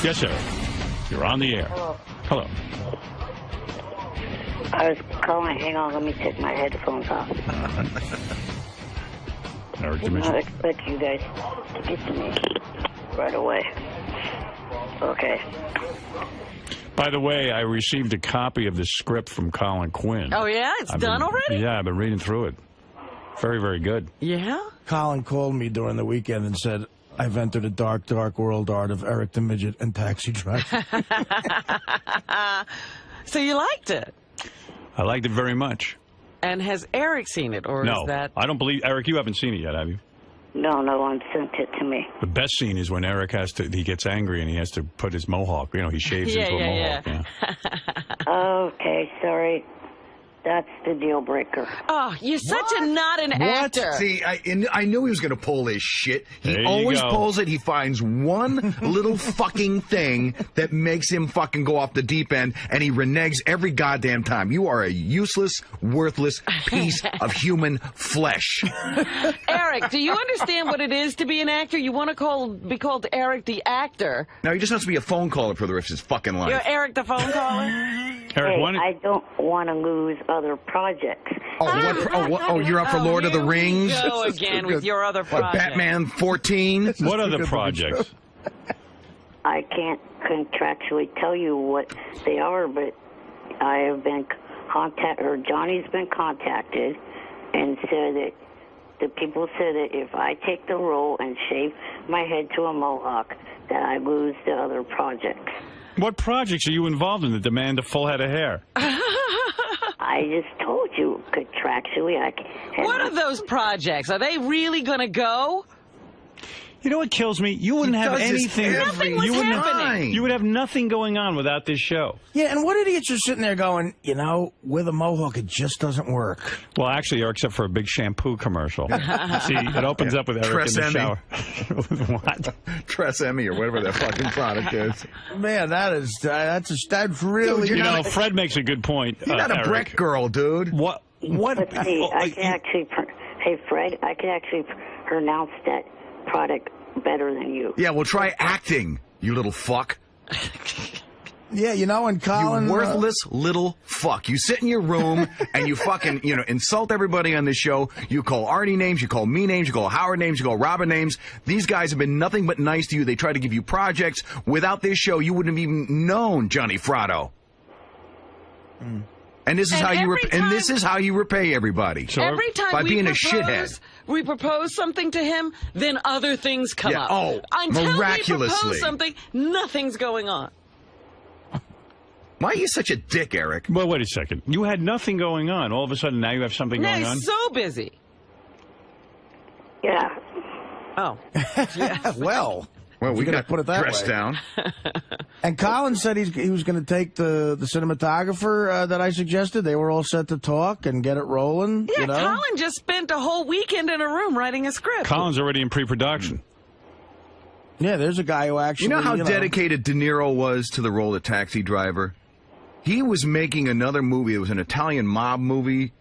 Yes, sir. You're on the air. Hello. Hello. I was calling. Hang on, let me take my headphones off. Eric I did not expect you guys to get to me right away. Okay. By the way, I received a copy of the script from Colin Quinn. Oh, yeah? It's done already? Yeah, I've been reading through it. Very, very good. Yeah? Colin called me during the weekend and said, I've entered a dark, dark world, Art, of Eric the Midget and Taxi Driver. So you liked it? I liked it very much. And has Eric seen it, or No, is that... I don't believe... Eric, you haven't seen it yet, have you? No one sent it to me. The best scene is when Eric he gets angry and he has to put his mohawk, he shaves into a mohawk. Yeah. Okay, sorry. That's the deal breaker. Oh, you're such a not an actor. See, I knew he was going to pull this shit. He There you always go. pulls it. He finds one little fucking thing that makes him fucking go off the deep end, and he reneges every goddamn time. You are a useless, worthless piece of human flesh. Eric, do you understand what it is to be an actor? You want to be called Eric the actor. Now, he just wants to be a phone caller for the rest of his fucking life. You're Eric the phone caller? Eric, Hey, why don't- I don't want to lose other projects. You're up for Lord of the Rings? Here we go again with your other What, project. Batman 14? What other projects? I can't contractually tell you what they are, but I have been Johnny's been contacted and said that the people said that if I take the role and shave my head to a mohawk, that I lose the other projects. What projects are you involved in that demand a full head of hair? I just told you contractually I can. What are those projects? Are they really going to go? You know what kills me? You wouldn't have anything. Nothing was happening. You would have nothing going on without this show. Yeah, and what idiots are sitting there going, with a mohawk, it just doesn't work. Well, actually, except for a big shampoo commercial. See, it opens up with Eric in the shower. What? Tresemme or whatever that fucking product is. Man, that's really... Dude, Fred makes a good point. You're not a Eric. Breck girl, dude. What? But see, I can actually, hey Fred, I can actually pronounce that product better than you. Yeah, well, try acting, you little fuck. Yeah, and Colin... You worthless little fuck. You sit in your room and you fucking, insult everybody on this show. You call Artie names, you call me names, you call Howard names, you call Robin names. These guys have been nothing but nice to you. They try to give you projects. Without this show, you wouldn't have even known Johnny Fratto. And this is how you repay everybody. So Every time by we being propose, a shithead. we propose something to him, then other things come up. Oh, Until miraculously. we propose something, nothing's going on. Why are you such a dick, Eric? Well, wait a second. You had nothing going on. All of a sudden, now you have something Now going on? he's so busy. Yeah. Oh. Well, we gonna got put it that dressed way. down. And Colin said he was going to take the cinematographer that I suggested. They were all set to talk and get it rolling. Yeah, Colin just spent a whole weekend in a room writing a script. Colin's already in pre-production. Yeah, there's a guy who actually... You know how dedicated De Niro was to the role of Taxi Driver? He was making another movie. It was an Italian mob movie.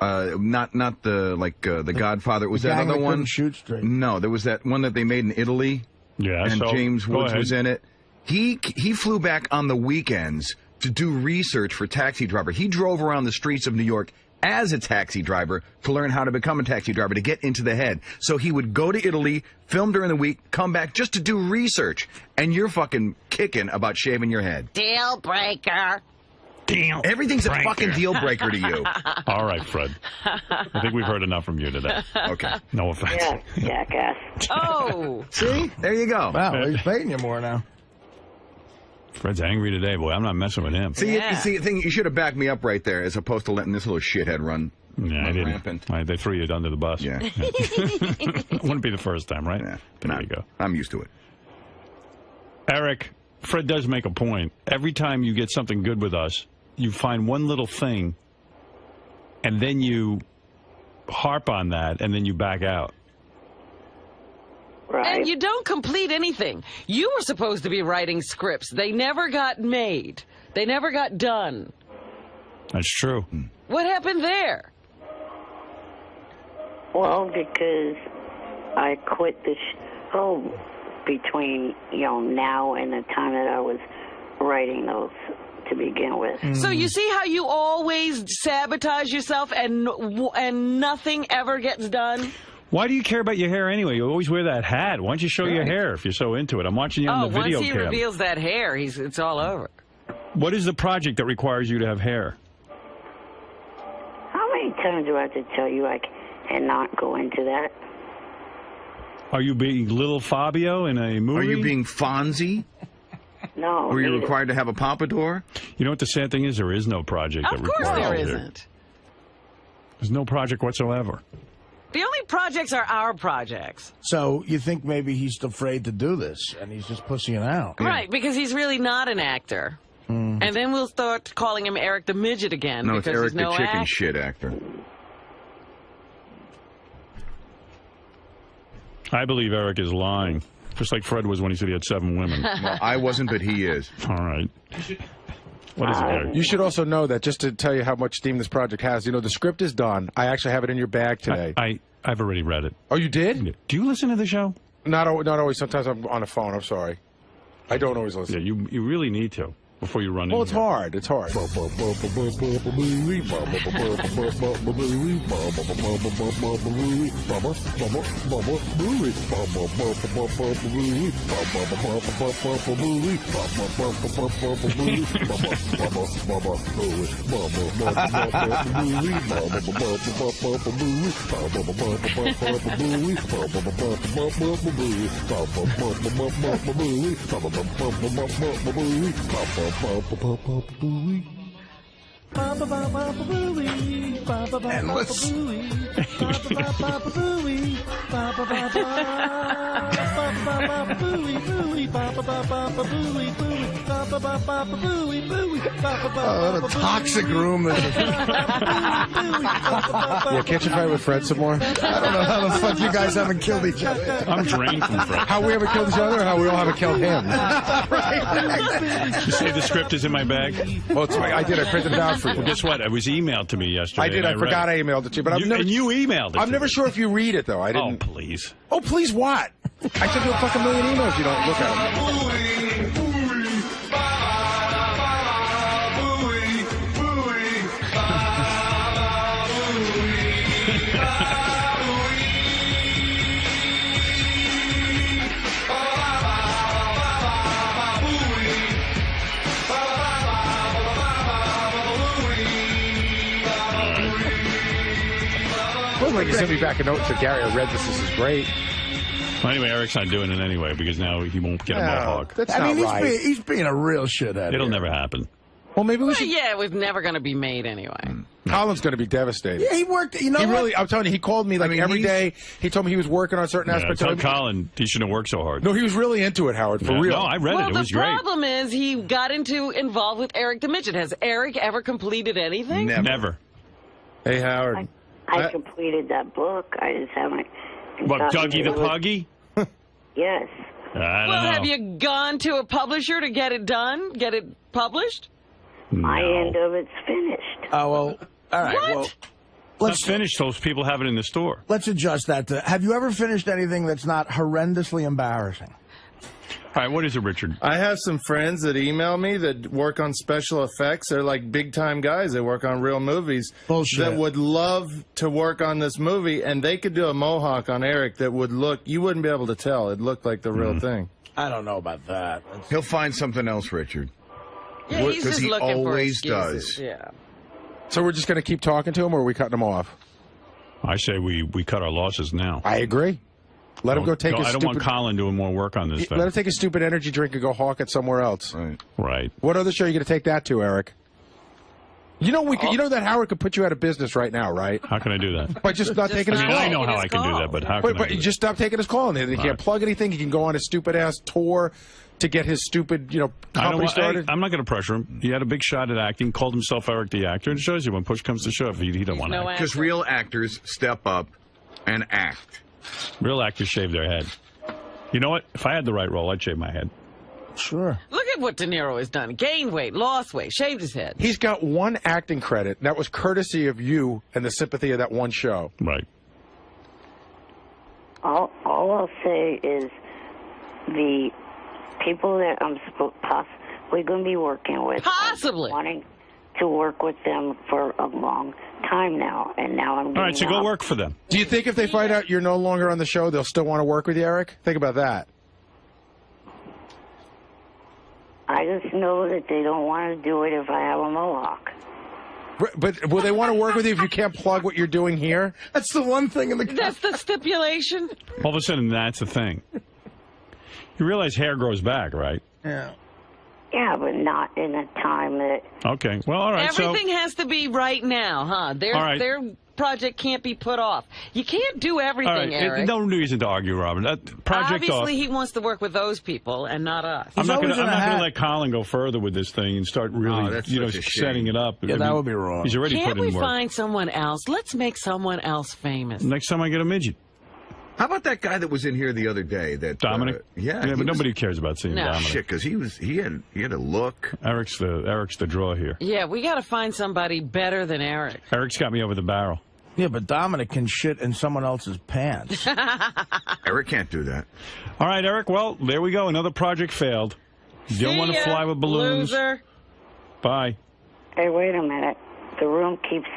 Not the Godfather. It was that other one. Shoot straight. No, there was that one that they made in Italy. Yeah, and so, James go Woods ahead. was in it. He flew back on the weekends to do research for Taxi Driver. He drove around the streets of New York as a taxi driver to learn how to become a taxi driver, to get into the head. So he would go to Italy, film during the week, come back just to do research. And you're fucking kicking about shaving your head. Deal breaker. Deal Everything's a breaker. fucking deal breaker to you. All right, Fred. I think we've heard enough from you today. Okay. No offense. Yeah, jackass. Oh. See? There you go. Wow, he's paying you more now. Fred's angry today, boy. I'm not messing with him. See, Yeah. you should have backed me up right there as opposed to letting this little shithead run. Yeah, I didn't. Rampant. They threw you under the bus. Yeah. Wouldn't be the first time, right? Yeah. There you go. I'm used to it. Eric, Fred does make a point. Every time you get something good with us, you find one little thing, and then you harp on that, and then you back out. Right. And you don't complete anything. You were supposed to be writing scripts. They never got made. They never got done. That's true. What happened there? Well, because I quit between, now and the time that I was writing those to begin with. So you see how you always sabotage yourself and nothing ever gets done? Why do you care about your hair anyway? You always wear that hat. Why don't you show your hair if you're so into it? I'm watching you on the video once he cam. reveals that hair, it's all over. What is the project that requires you to have hair? How many times do I have to tell you I cannot go into that? Are you being Little Fabio in a movie? Are you being Fonzie? No. Were you neither. required to have a pompadour? You know what the sad thing is? There is no project that Of course requires there hair. isn't. There's no project whatsoever. The only projects are our projects. So you think maybe he's afraid to do this, and he's just pussing it out. Right, because he's really not an actor. And then we'll start calling him Eric the Midget again. No, it's because Eric he's no the chicken actor. shit actor. I believe Eric is lying. Just like Fred was when he said he had 7 women. Well, I wasn't, but he is. All right. What is it, Eric? You should also know that, just to tell you how much steam this project has, the script is done. I actually have it in your bag today. I've already read it. Oh, you did? Do you listen to the show? Not always. Sometimes I'm on the phone. I'm sorry. I don't always listen. Yeah, you really need to before you run in. Well, it's here. hard. It's hard. Endless. What a toxic room this is. Yeah, can't you fight with Fred some more? I don't know how the fuck you guys haven't killed each other. I'm drained from Fred. How we haven't killed each other, or how we all haven't killed him? You say the script is in my bag? Well, I did. I printed it out for you. Well, guess what? It was emailed to me yesterday. I did. I forgot I emailed it to you, but and you emailed it. I'm to never me. sure if you read it though. I didn't. Oh, please. Oh, please, what? I sent you a fucking million emails. You don't look at them. Looks like you sent me back a note and said, Gary, I read this. This is great. Well, anyway, Eric's not doing it anyway because now he won't get a mohawk. That's I mean, not right. he's being a real shithead. It'll here. never happen. Well, maybe we should. Yeah, it was never going to be made anyway. Colin's going to be devastated. Yeah, he worked. You know He what? really, I'm telling you, he called me like every day. He told me he was working on certain Yeah, aspects tell of it. Colin he shouldn't have worked so hard. No, he was really into it, Howard, for Yeah, real. No, I read Well, it. It the was great. problem is he got involved with Eric the Midget. Has Eric ever completed anything? Never. Hey, Howard. I completed that book. I just haven't. What, Dougie the Puggy? Yes. I don't Well, know. have you gone to a publisher to get it done? Get it published? My No. end of it's finished. Oh, well, all right. What? Well, Let's let's finish. Those people have it in the store. let's adjust that to. Have you ever finished anything that's not horrendously embarrassing? All right, what is it, Richard? I have some friends that email me that work on special effects. They're like big-time guys. They work on real movies. Bullshit. That would love to work on this movie, and they could do a mohawk on Eric that would look, you wouldn't be able to tell. It looked like the real thing. I don't know about that. He'll find something else, Richard. Yeah, he's Because just he looking always for excuses. does. Yeah. So we're just going to keep talking to him, or are we cutting him off? I say we cut our losses now. I agree. Let him go take his I don't stupid. want Colin doing more work on this Let thing. him take a stupid energy drink and go hawk it somewhere else. Right. Right. What other show are you going to take that to, Eric? You know you know that Howard could put you out of business right now, right? How can I do that? By just not taking his I mean, call. I know how I can do that, but how can I But do you that? just stop taking his call, and he can't plug anything. He can go on his stupid ass tour to get his stupid, I don't company want, started. I'm not going to pressure him. He had a big shot at acting, called himself Eric the Actor, and it shows you when push comes to shove, he don't want to No act. Because real actors step up and act. Real actors shave their head. You know what? If I had the right role, I'd shave my head. Sure. Look at what De Niro has done. Gained weight, lost weight, shaved his head. He's got one acting credit, and that was courtesy of you and the sympathy of that one show. Right. All I'll say is the people that I'm possibly going to be working with. Possibly. I'm wanting to work with them for a long time now, and now I'm getting All right, so go out. work for them. Do you think if they find out you're no longer on the show, they'll still want to work with you, Eric? Think about that. I just know that they don't want to do it if I have a mohawk. But will they want to work with you if you can't plug what you're doing here? That's the one thing in the That's the stipulation. All of a sudden, that's the thing. You realize hair grows back, right? Yeah. Yeah, but not in a time that... Okay. Well, all right. Everything has to be right now, huh? All right. Their project can't be put off. You can't do everything, all right. Eric. No reason to argue, Robin. Project Obviously, off. he wants to work with those people and not us. I'm not going to hat. let Colin go further with this thing and start really, that's such a shame. setting it up. Yeah, that would be wrong. He's already Can't put we in work. find someone else? Let's make someone else famous. Next time I get a midget. How about that guy that was in here the other day? That Dominic? yeah, but nobody cares about seeing No. Dominic. Shit, because he had a look. Eric's the draw here. Yeah, we got to find somebody better than Eric. Eric's got me over the barrel. Yeah, but Dominic can shit in someone else's pants. Eric can't do that. All right, Eric. Well, there we go. Another project failed. You don't want to fly with balloons. Loser. Bye. Hey, wait a minute. The room keeps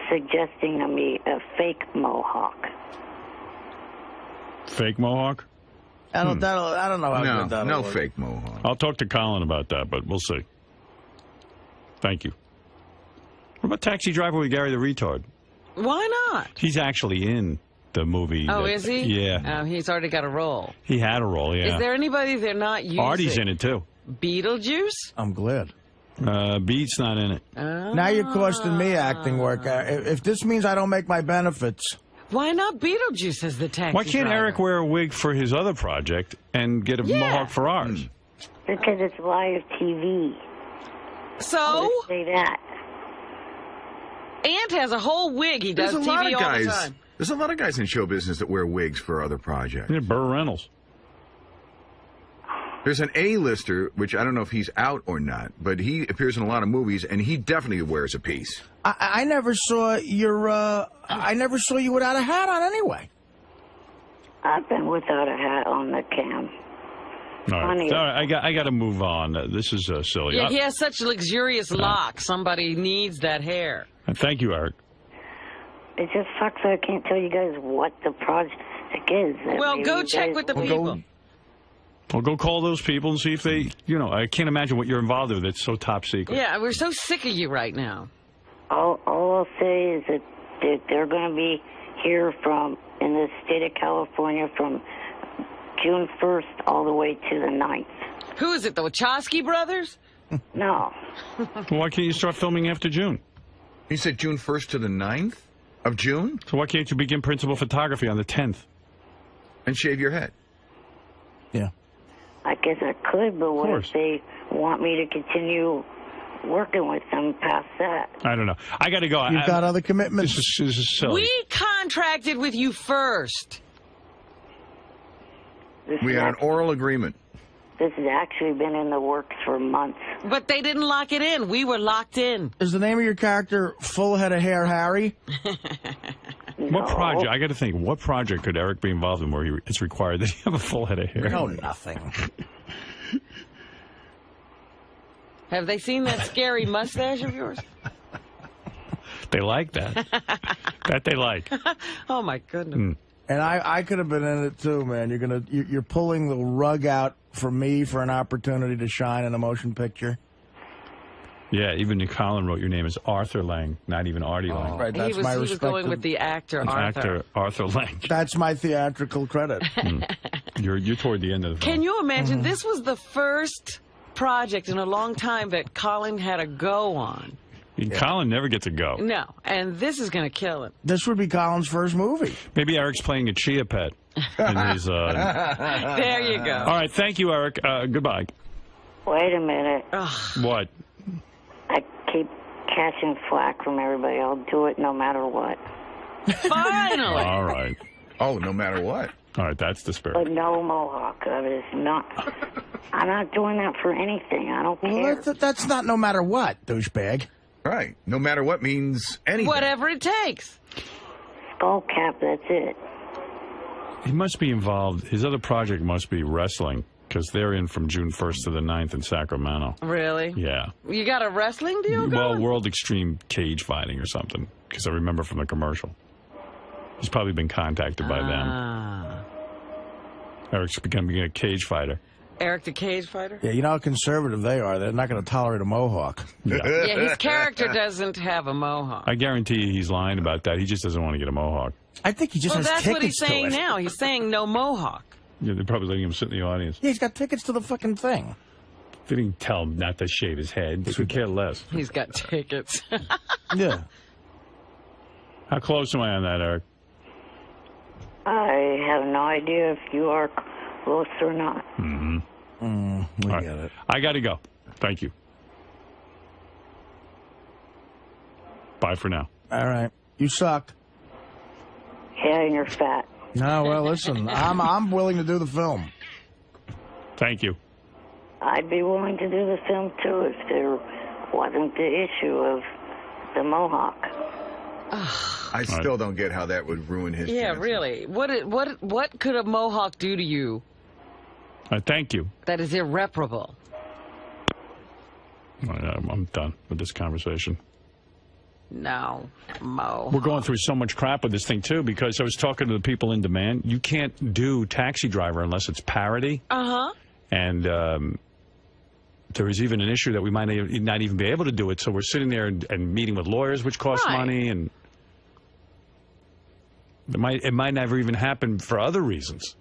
suggesting to me a fake mohawk. Fake mohawk? I don't know how good that'll No work. fake mohawk. I'll talk to Colin about that, but we'll see. Thank you. What about Taxi Driver with Gary the Retard? Why not? He's actually in the movie. Oh, is he? Yeah. Oh, he's already got a role. He had a role, yeah. Is there anybody they're not using? Artie's in it, too. Beetlejuice? I'm glad. Beat's not in it. Now you're costing me acting work. If this means I don't make my benefits... Why not Beetlejuice as the taxi Why can't driver? Eric wear a wig for his other project and get a mohawk for ours? Because it's live TV. So? Let's say that. Ant has a whole wig. He does There's a TV lot of all guys. the time. There's a lot of guys in show business that wear wigs for other projects. Yeah, Burr Reynolds. There's an A-lister, which I don't know if he's out or not, but he appears in a lot of movies, and he definitely wears a piece. I never saw your. I never saw you without a hat on anyway. I've been without a hat on the cam. All right. All right, I got to move on. This is silly. Yeah, he has such luxurious locks. Somebody needs that hair. Thank you, Eric. It just sucks that I can't tell you guys what the project is. Well, Maybe go you check guys with the will- people. Well, go call those people and see if they, I can't imagine what you're involved with. It's so top secret. Yeah, we're so sick of you right now. All I'll say is that they're going to be here in the state of California from June 1st all the way to the 9th. Who is it, the Wachowski brothers? No. Well, why can't you start filming after June? He said June 1st to the 9th of June? So why can't you begin principal photography on the 10th? And shave your head. Yeah. I guess I could, but what course. if they want me to continue working with them past that? I don't know. I got to go. You've got other commitments. This is silly. We contracted with you first. We had an oral agreement. This has actually been in the works for months. But they didn't lock it in. We were locked in. Is the name of your character Full Head of Hair Harry? What project? I got to think. What project could Eric be involved in where it's required that he have a full head of hair? No, nothing. Have they seen that scary mustache of yours? They like that. That they like. Oh, my goodness. And I could have been in it too, man. You're pulling the rug out for me for an opportunity to shine in a motion picture. Yeah, even Colin wrote your name as Arthur Lange, not even Artie Lange. Right, that's He my was going with the actor, Arthur. Actor Arthur Lange. That's my theatrical credit. You're toward the end of the film. Can you imagine? This was the first project in a long time that Colin had a go on. Colin never gets a go. No, and this is going to kill him. This would be Colin's first movie. Maybe Eric's playing a chia pet. In his, There you go. All right, thank you, Eric. Goodbye. Wait a minute. What? I keep catching flack from everybody. I'll do it no matter what. Finally. All right. Oh, no matter what. All right, that's the spirit. But no mohawk. That is not. I'm not doing that for anything. I don't care. Well, that's not no matter what, douchebag. Right. No matter what means anything. Whatever it takes. Skull cap. That's it. He must be involved. His other project must be wrestling, because they're in from June 1st to the 9th in Sacramento. Really? Yeah. You got a wrestling deal going? Well, World Extreme Cage Fighting or something, because I remember from the commercial. He's probably been contacted by them. Eric's becoming a cage fighter. Eric the cage fighter? Yeah, you know how conservative they are. They're not going to tolerate a mohawk. Yeah, his character doesn't have a mohawk. I guarantee he's lying about that. He just doesn't want to get a mohawk. I think he just has tickets to it. Well, that's what he's saying now. He's saying no mohawk. Yeah, they're probably letting him sit in the audience. Yeah, he's got tickets to the fucking thing. They didn't tell him not to shave his head. They could care less. He's got tickets. Yeah. How close am I on that, Eric? I have no idea if you are close or not. We get it. I got to go. Thank you. Bye for now. All right. You suck. Yeah, and you're fat. No, well, listen, I'm willing to do the film. Thank you. I'd be willing to do the film, too, if there wasn't the issue of the mohawk. I still don't get how that would ruin his Yeah, chances. really. What could a mohawk do to you Thank you. that is irreparable? I'm done with this conversation. No, Mo. We're going through so much crap with this thing, too, because I was talking to the people in demand. You can't do Taxi Driver unless it's parody. Uh-huh. And there is even an issue that we might not even be able to do it. So we're sitting there and meeting with lawyers, which costs money. And it might never even happen for other reasons.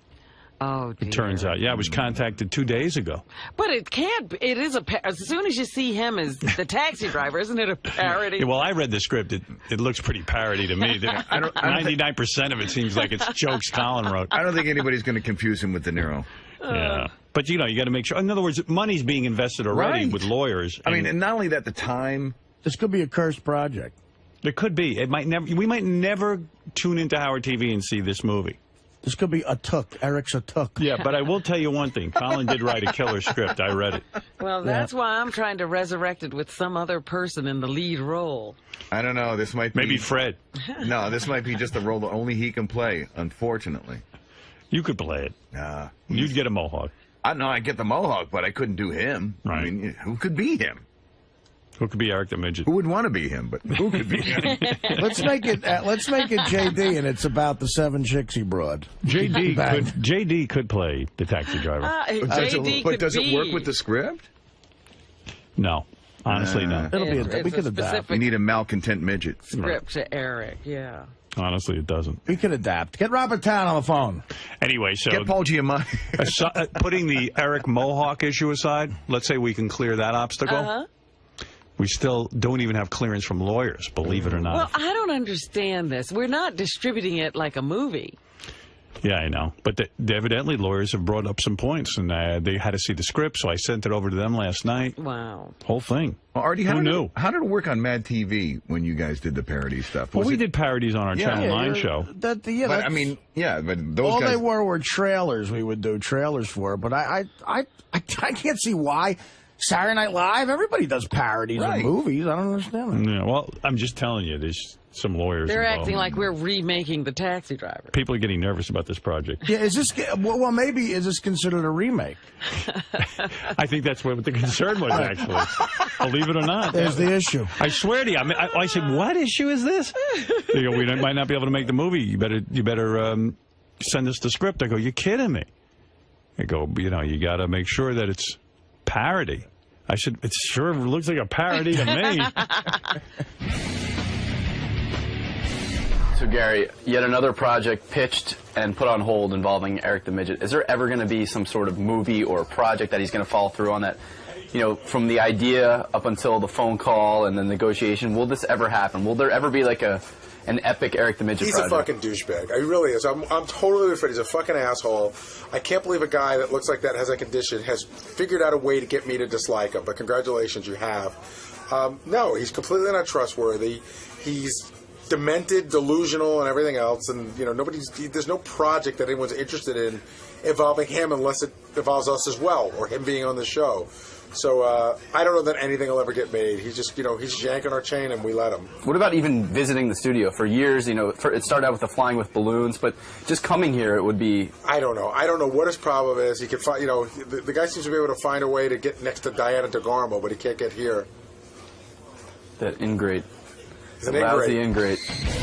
Oh, dear. It turns out. Yeah, I was contacted 2 days ago. But it can't be. It is as soon as you see him as the taxi driver, isn't it a parody? Yeah, well, I read the script. It looks pretty parody to me. 99% of it seems like it's jokes Colin wrote. I don't think anybody's going to confuse him with De Niro. Yeah. But, you know, you got to make sure. In other words, money's being invested already Right. with lawyers. I mean, and not only that, the time. This could be a cursed project. It could be. It might never. We might never tune into Howard TV and see this movie. This could be a took. Eric's a took. Yeah, but I will tell you one thing. Colin did write a killer script. I read it. Well, that's why I'm trying to resurrect it with some other person in the lead role. I don't know. This might be. Maybe Fred. No, this might be just a role that only he can play, unfortunately. You could play it. Nah. You'd get a mohawk. I know I get the mohawk, but I couldn't do him. Right. I mean, who could be him? Who could be Eric the Midget? Who would want to be him, but who could be him? Let's make it JD, and it's about the 7 chicks he brought. JD could play the taxi driver. JD Does it work with the script? No. Honestly, no. We could adapt. We need a malcontent midget. Script to Eric, yeah. Honestly, it doesn't. We could adapt. Get Robert Town on the phone. Anyway, so Get Paul Giamatti. putting the Eric Mohawk issue aside, let's say we can clear that obstacle. We still don't even have clearance from lawyers, believe it or not. Well, I don't understand this. We're not distributing it like a movie. Yeah, I know. But evidently lawyers have brought up some points, and they had to see the script, so I sent it over to them last night. Wow. Whole thing. Well, Artie, Who knew? How did it work on Mad TV when you guys did the parody stuff? Well, we did parodies on our Channel 9 show. But I mean, yeah, but those all guys... they were trailers. We would do trailers for, but I can't see why. Saturday Night Live, everybody does parodies of movies. I don't understand that. Yeah, well, I'm just telling you, there's some lawyers They're involved. acting like we're remaking The Taxi Driver. People are getting nervous about this project. Yeah, is this maybe is this considered a remake? I think that's what the concern was, actually. Believe it or not. There's the issue. I swear to you, I said, what issue is this? They go, we might not be able to make the movie. You better send us the script. I go, you're kidding me. I go, you got to make sure that it's parody. I said, it sure looks like a parody to me. So, Gary, yet another project pitched and put on hold involving Eric the Midget. Is there ever going to be some sort of movie or project that he's going to follow through on that, from the idea up until the phone call and the negotiation? Will this ever happen? Will there ever be like an epic Eric the Midget project? He's a fucking douchebag. He really is. I'm totally afraid he's a fucking asshole. I can't believe a guy that looks like that, has that condition, has figured out a way to get me to dislike him. But congratulations, you have. No, he's completely not trustworthy. He's demented, delusional, and everything else. And there's no project that anyone's interested in involving him unless it involves us as well, or him being on the show. So I don't know that anything will ever get made. He's just, he's yanking our chain, and we let him. What about even visiting the studio? For years, it started out with the flying with balloons, but just coming here, it would be... I don't know. I don't know what his problem is. He can find, the guy seems to be able to find a way to get next to Diana DeGarmo, but he can't get here. That ingrate. He's an Lousy ingrate. ingrate.